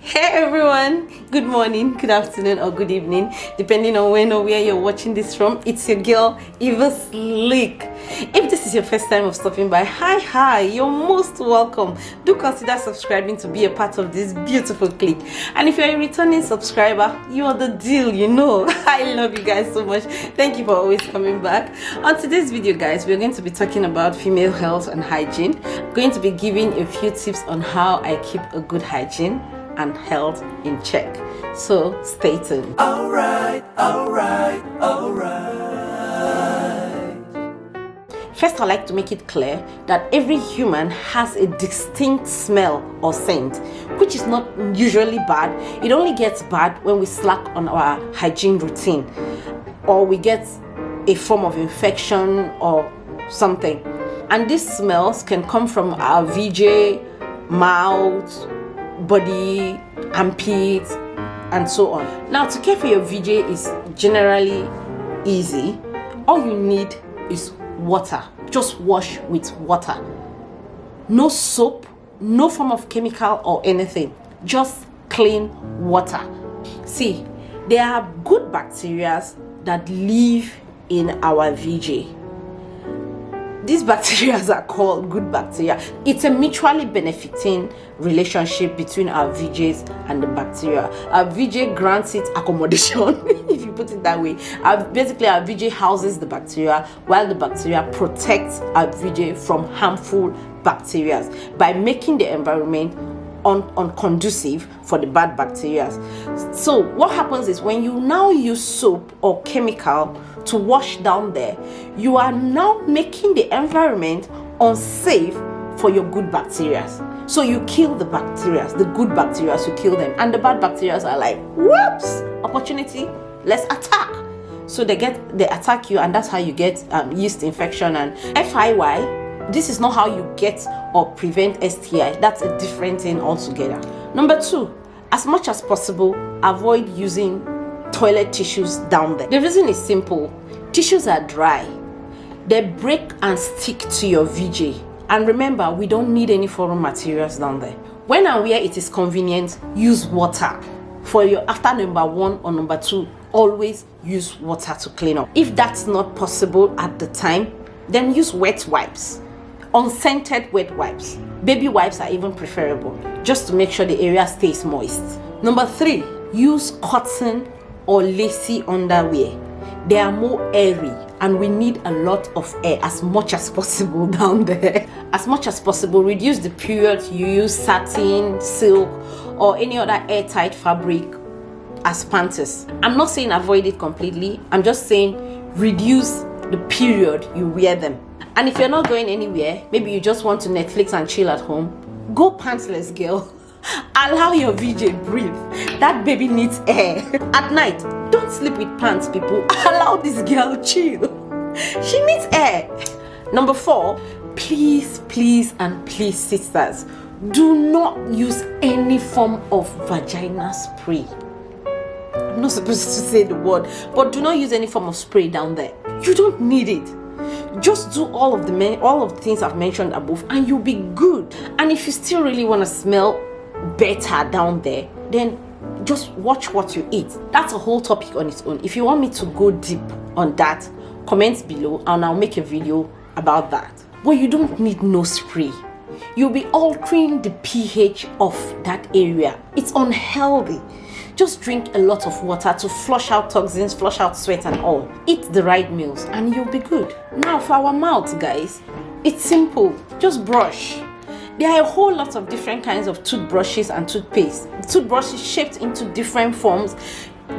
Hey everyone, good morning, good afternoon, or good evening, depending on when or where you're watching this from. It's your girl, Eva Slick. If this is your first time of stopping by, hi, you're most welcome. Do consider subscribing to be a part of this beautiful clique. And if you're a returning subscriber, you are the deal, you know. I love you guys so much. Thank you for always coming back. On today's video, guys, we're going to be talking about female health and hygiene. I'm going to be giving a few tips on how I keep a good hygiene and health in check. So stay tuned. Alright. First, I like to make it clear that every human has a distinct smell or scent, which is not usually bad. It only gets bad when we slack on our hygiene routine, or we get a form of infection or something. And these smells can come from our VJ, mouth, body, armpits, and so on. Now, to care for your VJ is generally easy. All you need is water. Just wash with water. No soap, no form of chemical or anything. Just clean water. See, there are good bacteria that live in our VJ. These bacteria are called good bacteria. It's a mutually benefiting relationship between our VJs and the bacteria. Our VJ grants it accommodation, if you put it that way. Basically, our VJ houses the bacteria, while the bacteria protects our VJ from harmful bacteria by making the environment unconducive for the bad bacteria. So what happens is when you now use soap or chemical to wash down there, you are now making the environment unsafe for your good bacteria. So you kill the bacteria, the good bacteria, you kill them, and the bad bacteria are like, whoops, opportunity, let's attack. So they attack you, and that's how you get yeast infection. And FIY, this is not how you get or prevent STI. That's a different thing altogether. Number 2, as much as possible, avoid using toilet tissues down there. The reason is simple. Tissues are dry. They break and stick to your VJ. And remember, we don't need any foreign materials down there. When and where it is convenient, use water. For your after number 1 or number 2, always use water to clean up. If that's not possible at the time, then use wet wipes. Unscented wet wipes. Baby wipes are even preferable, just to make sure the area stays moist. Number 3, use cotton or lacy underwear. They are more airy, and we need a lot of air as much as possible down there. As much as possible, reduce the period you use satin, silk, or any other airtight fabric as panties. I'm not saying avoid it completely. I'm just saying reduce the period you wear them. And if you're not going anywhere, maybe you just want to Netflix and chill at home, go pantsless, girl. Allow your VJ breathe. That baby needs air. At night, don't sleep with pants, people. Allow this girl chill. She needs air. Number 4, please, sisters, do not use any form of vagina spray. I'm not supposed to say the word, but do not use any form of spray down there. You don't need it. Just do all of the things I've mentioned above, and you'll be good. And if you still really want to smell better down there, then just watch what you eat. That's a whole topic on its own. If you want me to go deep on that, comment below and I'll make a video about that. But you don't need no spray. You'll be altering the pH of that area. It's unhealthy. Just drink a lot of water to flush out toxins, flush out sweat and all. Eat the right meals and you'll be good. Now for our mouth, guys, it's simple. Just brush. There are a whole lot of different kinds of toothbrushes and toothpaste. Toothbrushes shaped into different forms.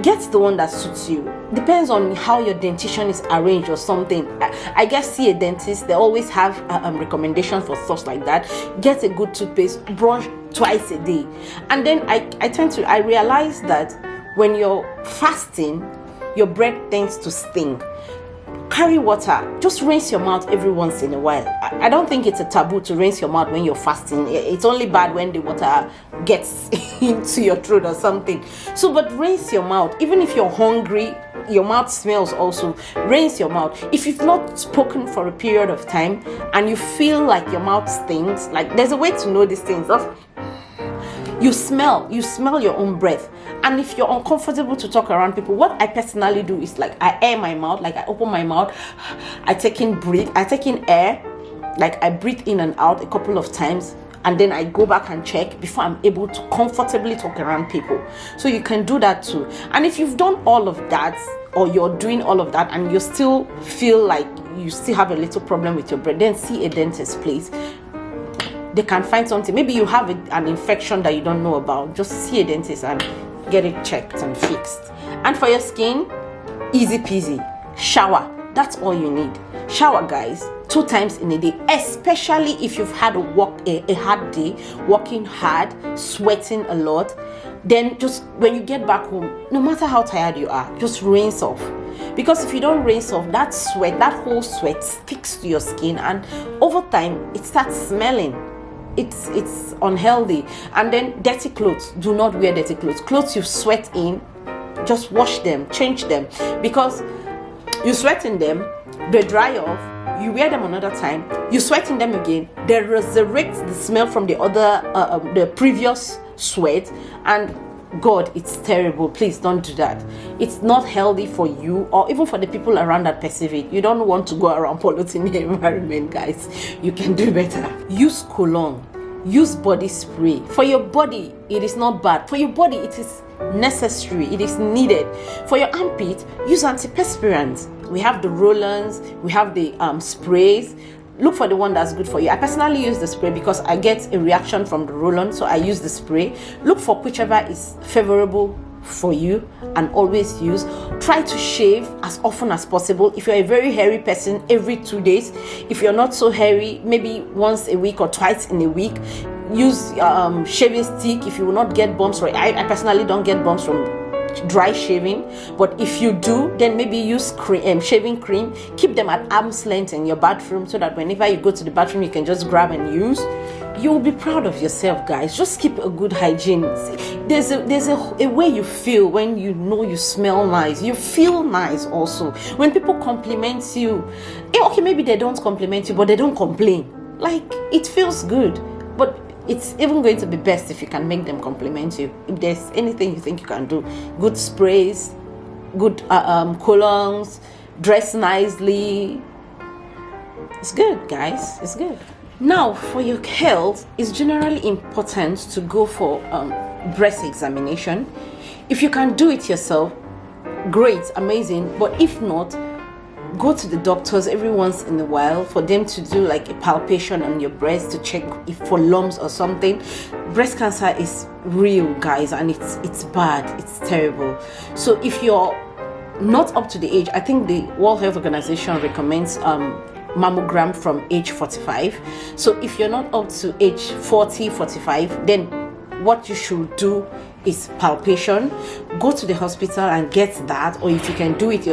Get the one that suits you. Depends on how your dentition is arranged or something. I guess see a dentist. They always have recommendations for stuff like that. Get a good toothpaste. Brush twice a day. And then I realize that when you're fasting, your breath tends to stink. Carry water. Just rinse your mouth every once in a while. I don't think it's a taboo to rinse your mouth when you're fasting. It's only bad when the water gets into your throat or something. So, but rinse your mouth. Even if you're hungry, your mouth smells also. Rinse your mouth. If you've not spoken for a period of time and you feel like your mouth stinks, like there's a way to know these things. You smell your own breath. And if you're uncomfortable to talk around people, what I personally do is like I air my mouth, like I open my mouth, I take in air, like I breathe in and out a couple of times, and then I go back and check before I'm able to comfortably talk around people. So you can do that too. And if you've done all of that, or you're doing all of that and you still feel like you still have a little problem with your breath, then see a dentist, please. They can find something. Maybe you have an infection that you don't know about. Just see a dentist and get it checked and fixed. And for your skin, easy peasy. Shower. That's all you need. Shower, guys, 2 times in a day, especially if you've had a hard day, working hard, sweating a lot. Then just when you get back home, no matter how tired you are, just rinse off. Because if you don't rinse off, that whole sweat sticks to your skin, and over time it starts smelling. It's unhealthy. And then dirty clothes, do not wear dirty clothes. Clothes you sweat in, just wash them, change them, because you sweat in them, they dry off, you wear them another time, you sweat in them again, they resurrect the smell from the other the previous sweat, and God, it's terrible. Please don't do that. It's not healthy for you or even for the people around that perceive it. You don't want to go around polluting the environment, guys. You can do better. Use cologne. Use body spray. For your body, it is not bad. For your body, it is necessary. It is needed. For your armpit, use antiperspirants. We have the roll-ons. We have the sprays. Look for the one that's good for you. I personally use the spray because I get a reaction from the roll-on, so I use the spray. Look for whichever is favorable for you and always use. Try to shave as often as possible. If you're a very hairy person, every 2 days. If you're not so hairy, maybe once a week or twice in a week. Use shaving stick if you will not get bumps. I personally don't get bumps from dry shaving, but if you do, then maybe use shaving cream. Keep them at arm's length in your bathroom so that whenever you go to the bathroom you can just grab and use. You'll be proud of yourself, guys. Just keep a good hygiene. There's a way you feel when you know you smell nice. You feel nice also when people compliment you. Okay, maybe they don't compliment you, but they don't complain. Like, it feels good. But it's even going to be best if you can make them compliment you. If there's anything you think you can do, good sprays, good colognes, dress nicely. It's good, guys. It's good. Now, for your health, it's generally important to go for breast examination. If you can do it yourself, great, amazing. But if not, go to the doctors every once in a while for them to do like a palpation on your breast to check if for lumps or something. Breast cancer is real, guys, and it's bad. It's terrible. So if you're not up to the age, I think the World Health Organization recommends mammogram from age 45. So if you're not up to age 40, 45, then what you should do is palpation. Go to the hospital and get that, or if you can do it,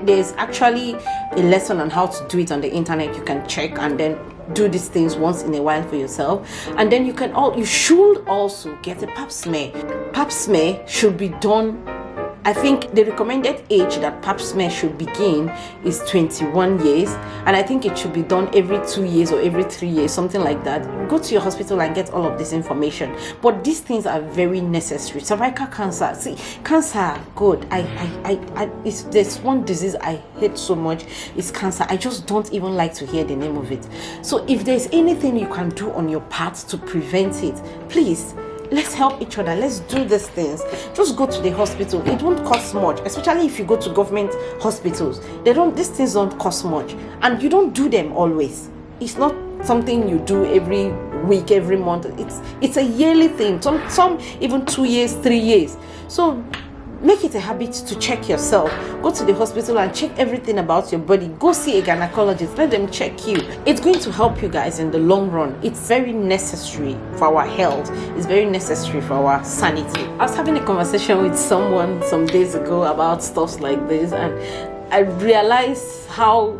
there's actually a lesson on how to do it on the internet. You can check and then do these things once in a while for yourself. And then you should also get a pap smear. Pap smear should be done. I think the recommended age that pap smear should begin is 21 years, and I think it should be done every 2 years or every 3 years, something like that. Go to your hospital and get all of this information. But these things are very necessary. Cervical cancer, cancer, good. If there's one disease I hate so much, it's cancer. I just don't even like to hear the name of it. So if there's anything you can do on your part to prevent it, please. Let's help each other. Let's do these things. Just go to the hospital. It won't cost much, especially if you go to government hospitals. These things don't cost much, and you don't do them always. It's not something you do every week, every month. It's a yearly thing. Some even 2 years, 3 years. So make it a habit to check yourself. Go to the hospital and check everything about your body. Go see a gynecologist. Let them check you. It's going to help you guys in the long run. It's very necessary for our health. It's very necessary for our sanity. I was having a conversation with someone some days ago about stuff like this, and I realized how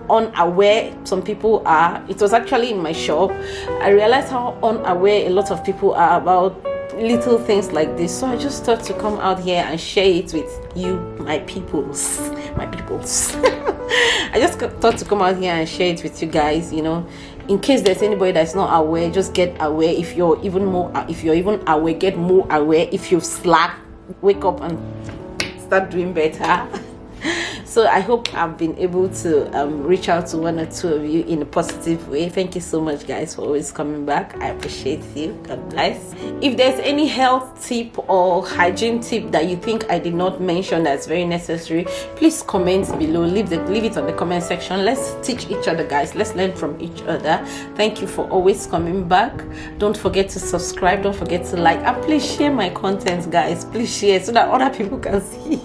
unaware some people are. It was actually in my shop. I realized how unaware a lot of people are about little things like this. So I just thought to come out here and share it with you, my peoples. I just thought to come out here and share it with you guys. in case there's anybody that's not aware, just get aware. If you're even aware, get more aware. If you slack, wake up and start doing better. So I hope I've been able to reach out to one or two of you in a positive way. Thank you so much, guys, for always coming back. I appreciate you. God bless. If there's any health tip or hygiene tip that you think I did not mention that's very necessary, please comment below. Leave it on the comment section. Let's teach each other, guys. Let's learn from each other. Thank you for always coming back. Don't forget to subscribe. Don't forget to like, and please share my content, guys. Please share so that other people can see.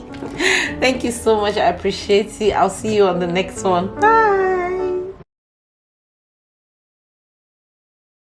Thank you so much. I appreciate you. I'll see you on the next one. Bye.